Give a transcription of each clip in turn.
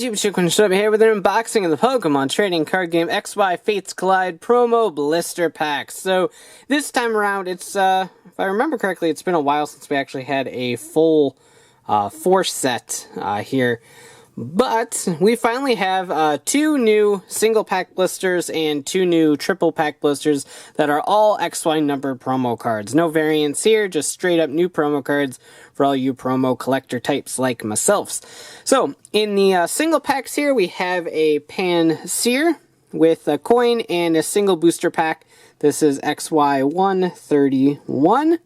YouTube, Chicken here with an unboxing of the Pokemon trading card game XY Fates Collide Promo Blister Packs. So, this time around, it's, if I remember correctly, it's been a while since we actually had a full 4-set here. But, we finally have 2 new single pack blisters and 2 new triple pack blisters that are all XY numbered promo cards. No variants here, just straight up new promo cards for all you promo collector types like myself. So, in the single packs here, we have a Pansear with a coin and a single booster pack. This is XY131.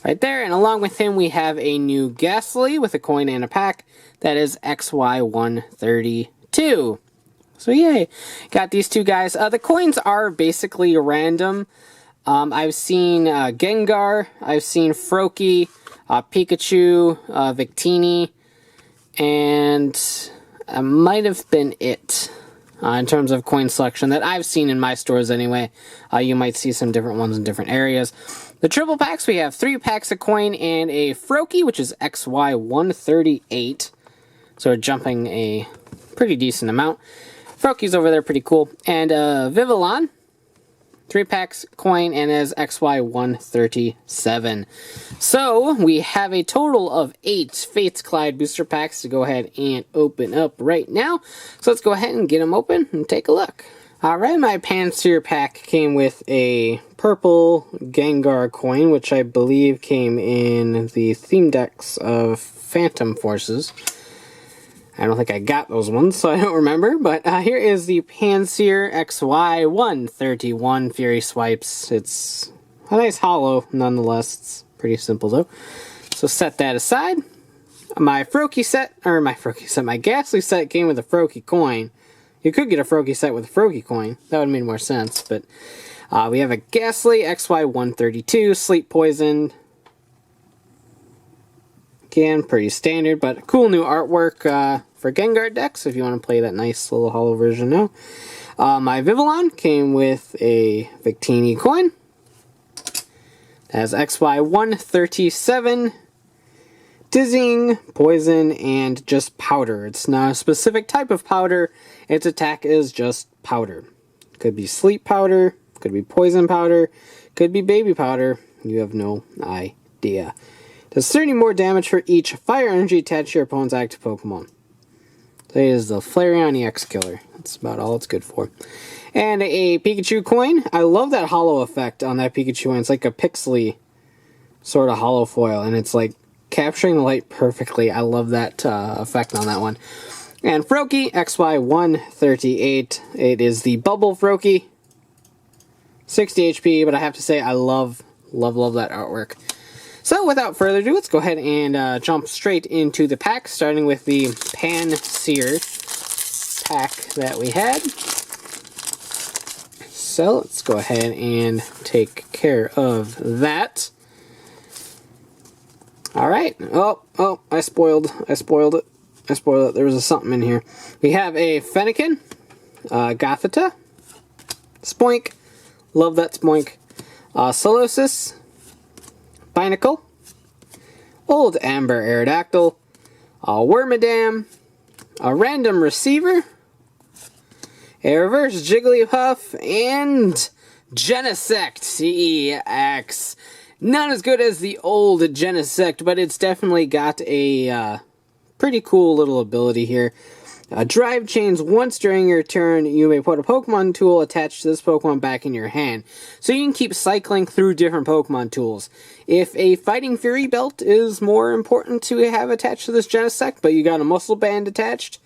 Right there, and along with him we have a new Gastly with a coin and a pack. That is XY132. So yay, got these two guys. The coins are basically random. I've seen Gengar, I've seen Froakie, Pikachu, Victini, and that might have been it. In terms of coin selection that I've seen in my stores anyway. You might see some different ones in different areas. The triple packs, we have 3 packs of coin and a Froakie, which is XY138. So we're jumping a pretty decent amount. Froakie's over there, pretty cool. And Vivillon, 3 packs, coin, and as XY137. So, we have a total of 8 Fates Collide booster packs to go ahead and open up right now. So let's go ahead and get them open and take a look. Alright, my Pansear pack came with a purple Gengar coin, which I believe came in the theme decks of Phantom Forces. I don't think I got those ones, so I don't remember. But here is the Pansear XY131 Fury Swipes. It's a nice hollow, nonetheless. It's pretty simple, though. So set that aside. My Froakie set, my Gastly set came with a Froakie coin. You could get a Froakie set with a Froakie coin. That would make more sense. But we have a Gastly XY132, Sleep Poisoned. Again, pretty standard, but cool new artwork for Gengar decks if you want to play that nice little hollow version now. My Vivillon came with a Victini coin. As XY137, Dizzying, Poison, and just powder. It's not a specific type of powder. Its attack is just powder. Could be sleep powder, could be poison powder, could be baby powder. You have no idea. Does 30 more damage for each fire energy attached to your opponent's active Pokemon. So it is the Flareon EX Killer. That's about all it's good for. And a Pikachu coin. I love that hollow effect on that Pikachu coin. It's like a pixely sort of hollow foil, and it's like capturing the light perfectly. I love that effect on that one. And Froakie, XY138. It is the Bubble Froakie. 60 HP, but I have to say I love that artwork. So without further ado, let's go ahead and jump straight into the pack, starting with the Pansear pack that we had. So let's go ahead and take care of that. Alright. Oh, I spoiled it. There was something in here. We have a Fennekin, Gothita, Spoink, love that Spoink, Solosis, Binacle, Old Amber Aerodactyl, a Wormadam, a Random Receiver, a Reverse Jigglypuff, and Genesect CEX. Not as good as the old Genesect, but it's definitely got a pretty cool little ability here. Drive chains. Once during your turn, you may put a Pokemon tool attached to this Pokemon back in your hand. So you can keep cycling through different Pokemon tools. If a Fighting Fury Belt is more important to have attached to this Genesect, but you got a Muscle Band attached,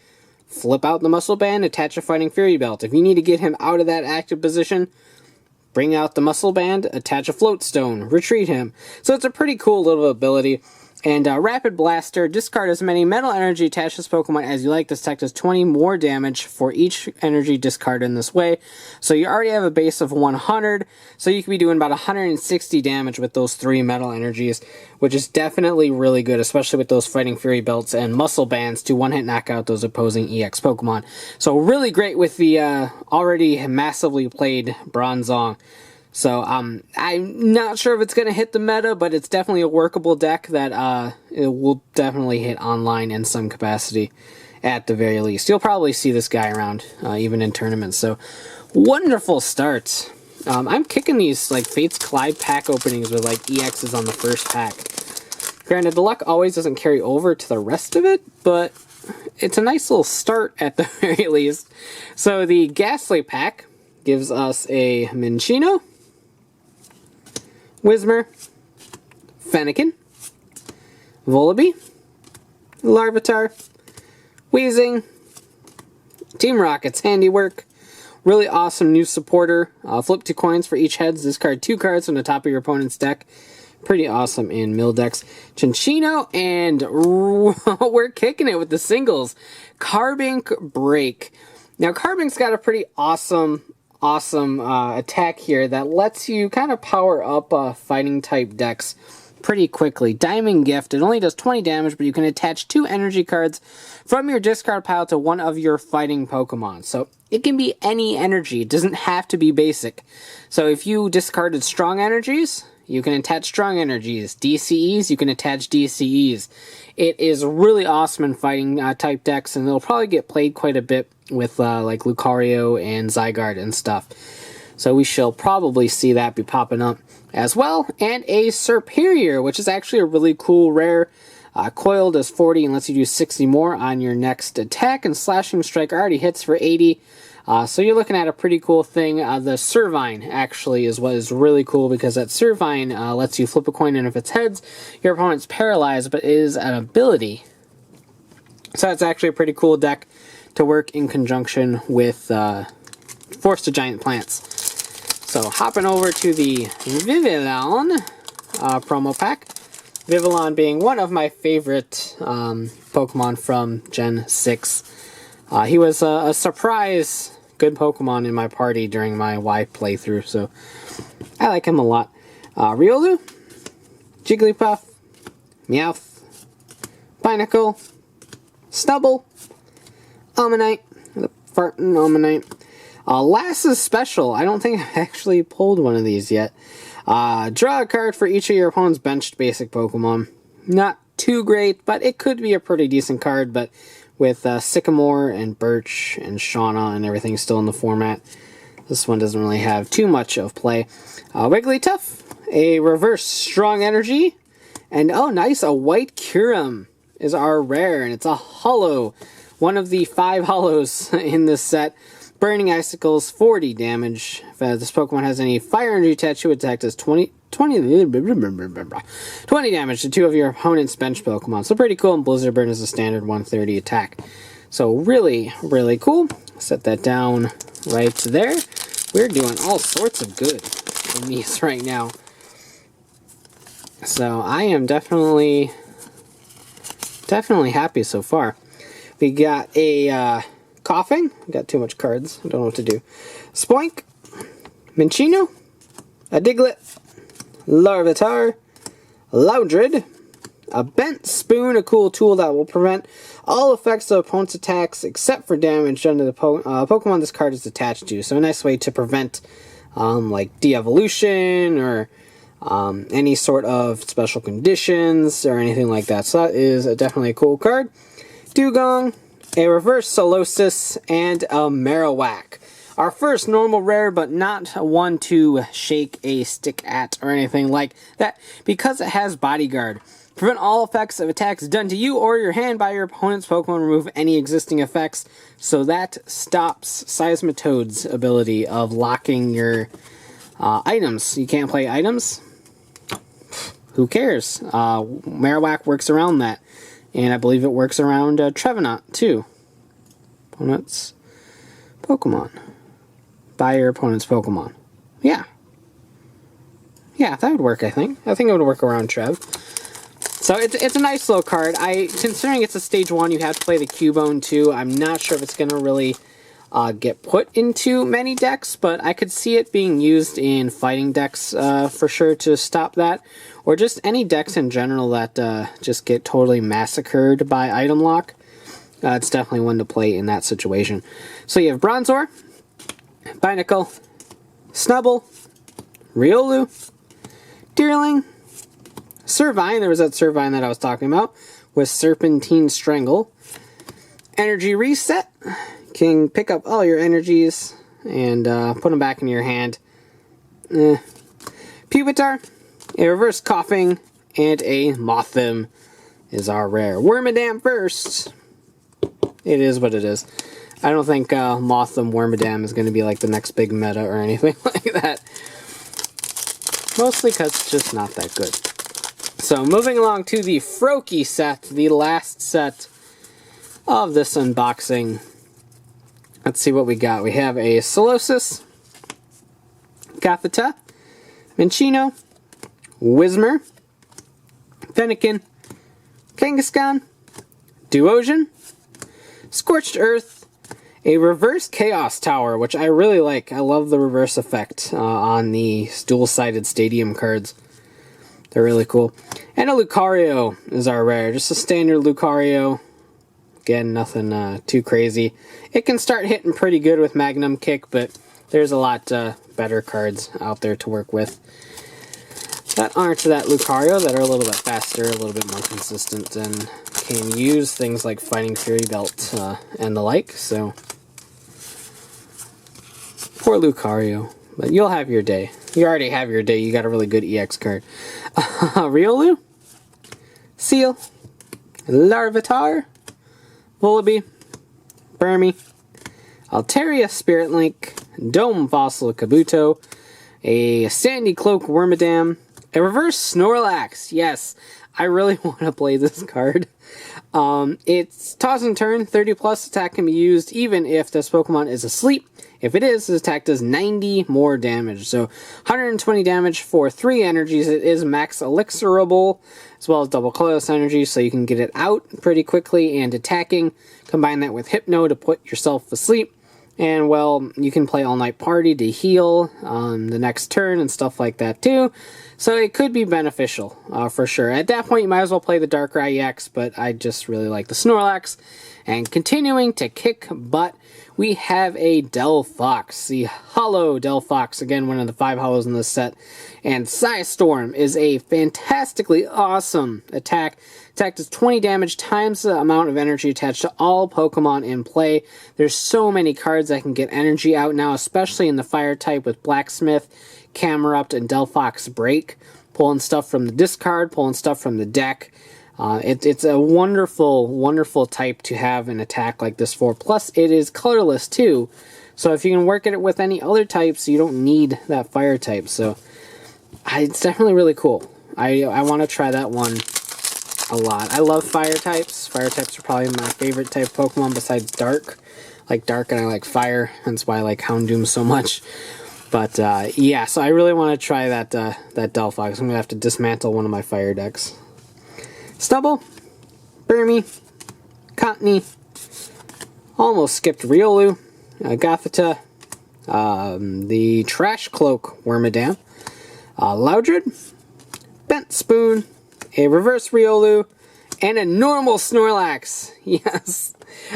flip out the Muscle Band, attach a Fighting Fury Belt. If you need to get him out of that active position, bring out the Muscle Band, attach a Float Stone, retreat him. So it's a pretty cool little ability. And Rapid Blaster, discard as many metal energy attached to this Pokemon as you like. This tech does 20 more damage for each energy discard in this way. So you already have a base of 100, so you could be doing about 160 damage with those 3 metal energies, which is definitely really good, especially with those Fighting Fury Belts and Muscle Bands to one-hit knock out those opposing EX Pokemon. So really great with the already massively played Bronzong. So, I'm not sure if it's going to hit the meta, but it's definitely a workable deck that it will definitely hit online in some capacity. at the very least. You'll probably see this guy around, even in tournaments. So, wonderful start. I'm kicking these like Fates Collide pack openings with like EXs on the first pack. Granted, the luck always doesn't carry over to the rest of it, but it's a nice little start at the very least. So the Gastly pack gives us a Minccino, Whismur, Fennekin, Volibee, Larvitar, Weezing, Team Rocket's handiwork. Really awesome new supporter. Flip 2 coins for each heads. Discard 2 cards from the top of your opponent's deck. Pretty awesome in mill decks. Cinccino, and we're kicking it with the singles. Carbink Break. Now, Carbink's got a pretty awesome attack here that lets you kind of power up fighting type decks pretty quickly. Diamond Gift, it only does 20 damage, but you can attach 2 energy cards from your discard pile to one of your fighting Pokemon. So it can be any energy. It doesn't have to be basic. So if you discarded strong energies, you can attach strong energies. DCEs, you can attach DCEs. It is really awesome in fighting type decks, and it'll probably get played quite a bit with like Lucario and Zygarde and stuff. So we shall probably see that be popping up as well. And a Serperior, which is actually a really cool rare. Coil does 40 and lets you do 60 more on your next attack, and Slashing Strike already hits for 80. So you're looking at a pretty cool thing. The Servine actually is what is really cool, because that Servine lets you flip a coin, and if it's heads, your opponent's paralyzed, but it is an ability. So it's actually a pretty cool deck to work in conjunction with Force to Giant Plants. So hopping over to the Vivillon promo pack. Vivillon being one of my favorite Pokemon from Gen 6. He was a surprise good Pokemon in my party during my Y playthrough, so I like him a lot. Riolu, Jigglypuff, Meowth, Binacle, Stubble, Omanyte, the fartin' Omanyte. Last is special. I don't think I've actually pulled one of these yet. Draw a card for each of your opponent's benched basic Pokemon. Not too great, but it could be a pretty decent card, but with Sycamore and Birch and Shauna and everything still in the format, this one doesn't really have too much of play. Wigglytuff, a reverse strong energy, and oh nice, a white Kyurem is our rare, and it's a holo. One of the 5 holos in this set. Burning Icicles, 40 damage. If this Pokemon has any fire energy tattoo, attack does 20 damage to 2 of your opponent's bench Pokemon. So pretty cool, and Blizzard Burn is a standard 130 attack. So really, really cool. Set that down right there. We're doing all sorts of good in these right now. So I am definitely happy so far. We got a Coughing. Got too much cards. I don't know what to do. Spoink, Minccino, a Diglett, Larvitar, Loudred, a Bent Spoon, a cool tool that will prevent all effects of opponent's attacks except for damage done to the Pokemon this card is attached to. So a nice way to prevent like de-evolution or any sort of special conditions or anything like that. So that is definitely a cool card. Dugong, a reverse Solosis, and a Marowak. Our first normal rare, but not one to shake a stick at or anything like that, because it has Bodyguard. Prevent all effects of attacks done to you or your hand by your opponent's Pokemon. Remove any existing effects. So that stops Seismitoad's ability of locking your items. You can't play items? Who cares? Marowak works around that. And I believe it works around Trevenant, too. Opponent's Pokemon. Buy your opponent's Pokemon. Yeah. Yeah, that would work, I think. I think it would work around Trev. So it's a nice little card. Considering it's a stage 1, you have to play the Cubone, too. I'm not sure if it's going to really get put into many decks, but I could see it being used in fighting decks for sure to stop that. Or just any decks in general that just get totally massacred by item lock. It's definitely one to play in that situation. So you have Bronzor, Binacle, Snubble, Riolu, Deerling, Servine, there was that Servine that I was talking about, with Serpentine Strangle, Energy Reset. Can pick up all your energies and put them back in your hand. Pupitar, a Reverse Coughing, and a Mothim is our rare. Wormadam first. It is what it is. I don't think Mothim Wormadam is going to be like the next big meta or anything like that. Mostly because it's just not that good. So moving along to the Froakie set, the last set of this unboxing. Let's see what we got. We have a Solosis, Gothita, Minccino, Whismur, Fennekin, Kangaskhan, Duosion, Scorched Earth, a Reverse Chaos Tower, which I really like. I love the reverse effect on the dual-sided stadium cards. They're really cool. And a Lucario is our rare. Just a standard Lucario. Again, nothing too crazy. It can start hitting pretty good with Magnum Kick, but there's a lot better cards out there to work with that aren't that Lucario, that are a little bit faster, a little bit more consistent, and can use things like Fighting Fury Belt and the like, so poor Lucario. But you'll have your day. You already have your day. You got a really good EX card. Riolu, Seal, Larvitar, Vullaby, Burmy, Altaria Spirit Link, Dome Fossil Kabuto, a Sandy Cloak Wormadam, a Reverse Snorlax. Yes, I really want to play this card. It's Toss and Turn, 30 plus attack can be used even if this Pokemon is asleep. If it is, this attack does 90 more damage. So 120 damage for 3 energies. It is max elixirable, as well as double colorless energy, so you can get it out pretty quickly and attacking. Combine that with Hypno to put yourself asleep. And, well, you can play All Night Party to heal the next turn and stuff like that, too. So it could be beneficial, for sure. At that point, you might as well play the Darkrai EX, but I just really like the Snorlax. And continuing to kick butt, we have a Delphox, the Hollow Delphox, again, one of the 5 hollows in this set. And Psystorm is a fantastically awesome attack. Attack does 20 damage times the amount of energy attached to all Pokemon in play. There's so many cards that can get energy out now, especially in the fire type with Blacksmith, Camerupt, and Delphox Break. Pulling stuff from the discard, pulling stuff from the deck. It's a wonderful, wonderful type to have an attack like this for. Plus, it is colorless too. So if you can work it with any other types, you don't need that fire type. So it's definitely really cool. I want to try that one a lot. I love fire types. Fire types are probably my favorite type of Pokemon besides Dark. I like Dark and I like Fire. That's why I like Houndoom so much. But yeah, so I really want to try that Delphox. I'm going to have to dismantle one of my fire decks. Stubble, Burmy, Cottony, almost skipped Riolu, Gothita, the Trash Cloak Wormadam, Loudred, Bent Spoon, a Reverse Riolu, and a normal Snorlax. Yes,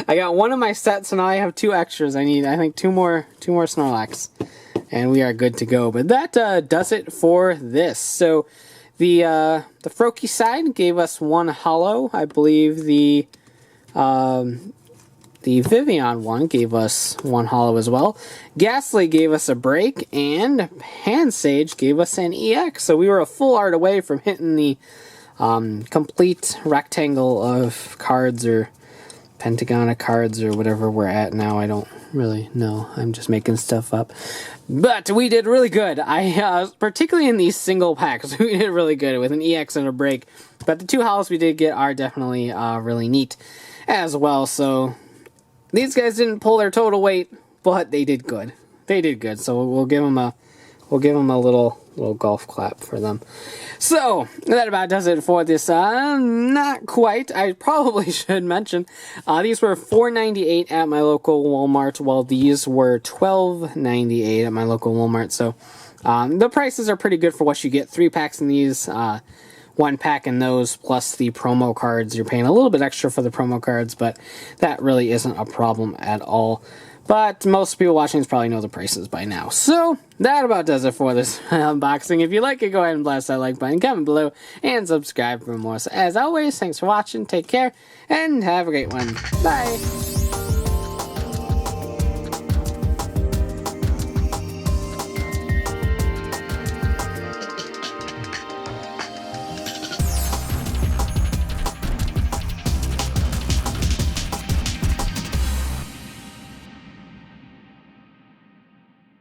I got one of my sets, so now I have 2 extras. I need, I think, two more Snorlax, and we are good to go. But that does it for this. So the Froakie side gave us 1 hollow. I believe the Vivillon one gave us 1 hollow as well. Gastly gave us a break, and Pansage gave us an EX. So we were a full art away from hitting the complete rectangle of cards, or pentagon of cards, or whatever we're at now. I don't really know. I'm just making stuff up. But we did really good. Particularly in these single packs, we did really good with an EX and a break. But the 2 hollows we did get are definitely really neat as well. So these guys didn't pull their total weight, but they did good. They did good. So we'll give them a little golf clap for them. So that about does it for this. Not quite. I probably should mention these were $4.98 at my local Walmart, while these were $12.98 at my local Walmart. So the prices are pretty good for what you get. 3 packs in these, 1 pack in those, plus the promo cards. You're paying a little bit extra for the promo cards, but that really isn't a problem at all. But most people watching probably know the prices by now. So that about does it for this unboxing. If you like it, go ahead and blast that like button, comment below, and subscribe for more. So as always, thanks for watching, take care, and have a great one. Bye!